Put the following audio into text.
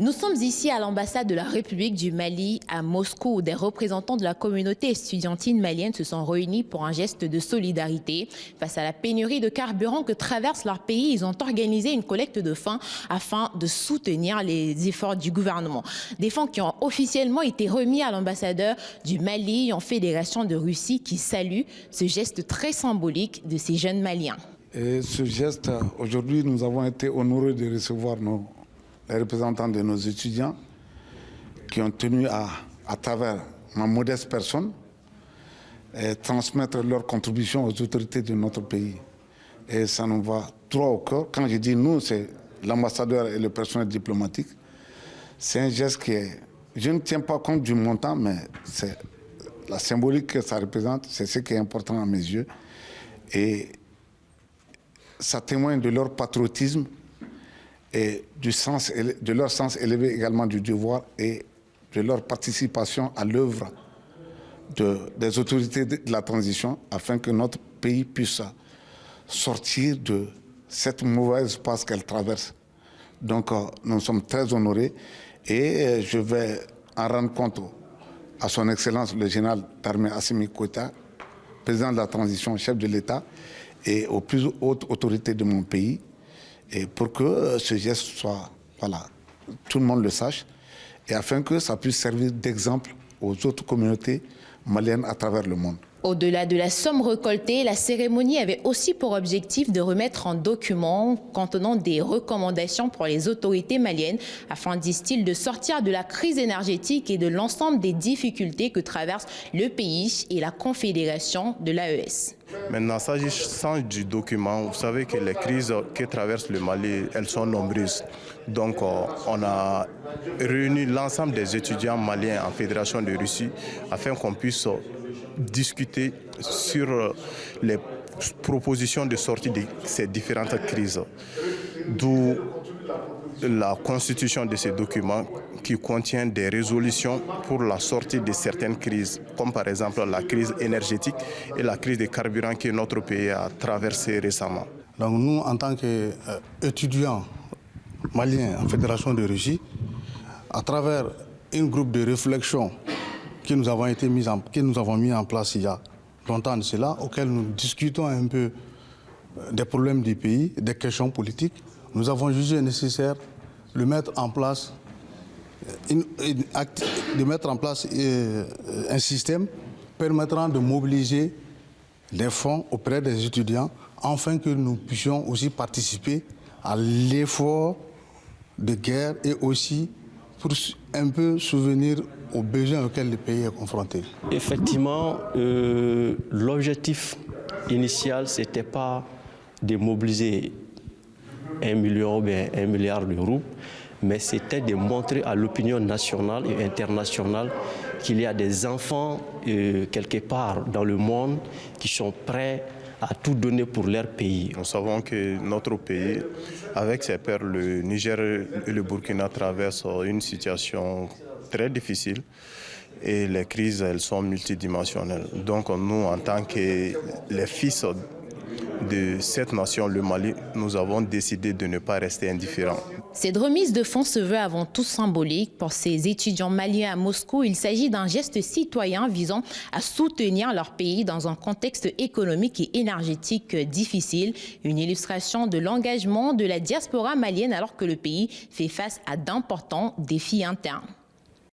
Nous sommes ici à l'ambassade de la République du Mali à Moscou où des représentants de la communauté estudiantine malienne se sont réunis pour un geste de solidarité. Face à la pénurie de carburant que traverse leur pays, ils ont organisé une collecte de fonds afin de soutenir les efforts du gouvernement. Des fonds qui ont officiellement été remis à l'ambassadeur du Mali en Fédération de Russie qui salue ce geste très symbolique de ces jeunes Maliens. Et ce geste, aujourd'hui, nous avons été honorés de recevoir les représentants de nos étudiants qui ont tenu à travers ma modeste personne, transmettre leur contribution aux autorités de notre pays. Et ça nous va droit au cœur. Quand je dis nous, c'est l'ambassadeur et le personnel diplomatique. C'est un geste qui est... Je ne tiens pas compte du montant, mais c'est la symbolique que ça représente, c'est ce qui est important à mes yeux. Et ça témoigne de leur patriotisme et de leur sens élevé également du devoir et de leur participation à l'œuvre des autorités de la transition afin que notre pays puisse sortir de cette mauvaise passe qu'elle traverse. Donc nous sommes très honorés et je vais en rendre compte à son Excellence le général d'armée Assimi Goïta, président de la transition, chef de l'État, et aux plus hautes autorités de mon pays, et pour que ce geste soit, voilà, tout le monde le sache, et afin que ça puisse servir d'exemple aux autres communautés maliennes à travers le monde. Au-delà de la somme récoltée, la cérémonie avait aussi pour objectif de remettre un document contenant des recommandations pour les autorités maliennes afin, disent-ils, de sortir de la crise énergétique et de l'ensemble des difficultés que traverse le pays et la confédération de l'AES. Maintenant, s'agissant du document, vous savez que les crises que traverse le Mali, elles sont nombreuses. Donc, on a réuni l'ensemble des étudiants maliens en Fédération de Russie afin qu'on puisse discuter sur les propositions de sortie de ces différentes crises. D'où la constitution de ces documents qui contient des résolutions pour la sortie de certaines crises, comme par exemple la crise énergétique et la crise des carburants que notre pays a traversée récemment. Donc nous, en tant qu'étudiants maliens en Fédération de Russie, à travers un groupe de réflexion que nous avons mis en place il y a longtemps de cela, auquel nous discutons un peu des problèmes du pays, des questions politiques, nous avons jugé nécessaire de mettre en place un système permettant de mobiliser les fonds auprès des étudiants afin que nous puissions aussi participer à l'effort de guerre et aussi pour un peu souvenir aux besoins auxquels le pays est confronté. Effectivement, l'objectif initial, ce n'était pas de mobiliser 1 million ou bien 1 milliard de roubles, mais c'était de montrer à l'opinion nationale et internationale qu'il y a des enfants quelque part dans le monde qui sont prêts à tout donner pour leur pays. Nous savons que notre pays, avec ses pairs, le Niger et le Burkina, traversent une situation très difficile et les crises, elles sont multidimensionnelles. Donc nous, en tant que les fils de cette nation, le Mali, nous avons décidé de ne pas rester indifférents. Cette remise de fonds se veut avant tout symbolique. Pour ces étudiants maliens à Moscou, il s'agit d'un geste citoyen visant à soutenir leur pays dans un contexte économique et énergétique difficile. Une illustration de l'engagement de la diaspora malienne alors que le pays fait face à d'importants défis internes.